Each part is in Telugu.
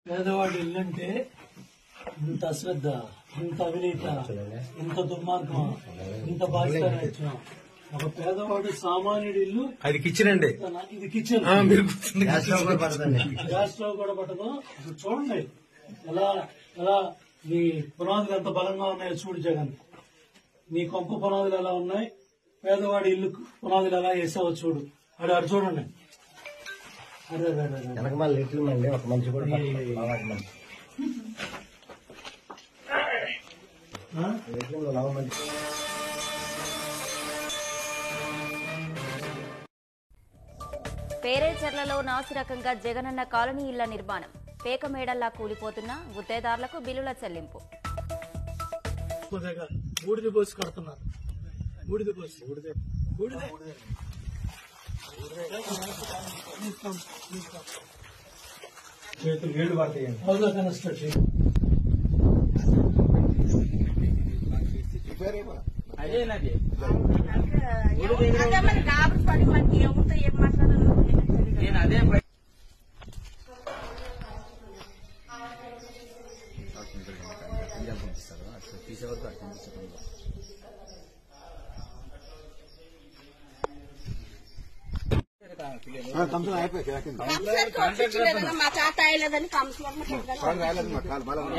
పేదవాడి ఇల్లంటే ఇంత అశ్రద్ధ, ఇంత అవినీత, ఇంత దుర్మార్గం, ఇంత బాధ్యత. ఒక పేదవాడు సామాన్యుడి ఇల్లు అది కిచెన్ అండి, ఇది కిచెన్. గ్యాస్ స్టవ్ కూడా పట్టదు. అసలు చూడండి ఎలా ఎలా నీ పునాదులు ఎంత బలంగా ఉన్నాయో చూడు జగన్. నీ కొంప పునాదులు ఎలా ఉన్నాయి, పేదవాడి ఇల్లు పునాదులు ఎలా వేసావో చూడు. అడు చూడండి. అరే ఒక మనిషి కూడా పేరేచర్లలో నాసిరకంగా జగనన్న కాలనీ ఇళ్ల నిర్మాణం. పేకమేడల్లా కూలిపోతున్న గుత్తేదారులకు బిల్లుల చెల్లింపు. బూడిద పోసి కడుతున్నారు. బూడిద పోసి చేతులు వేడి పడతాయండి. హౌస్ కన్స్ట్రక్షన్ అదేనది నేను అదే తీసేవరకు అర్థం మా తాత అయ్యలేదని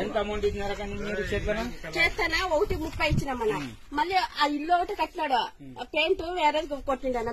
ఎంత అమౌంట్ ఇచ్చినారా కానీ మీరు చేస్తానా 1.30 ఇచ్చినామన్నా. మళ్ళీ ఆ ఇల్లు ఒకటి కట్టినాడు, పెయింట్ వేరే కొట్టిండన్న.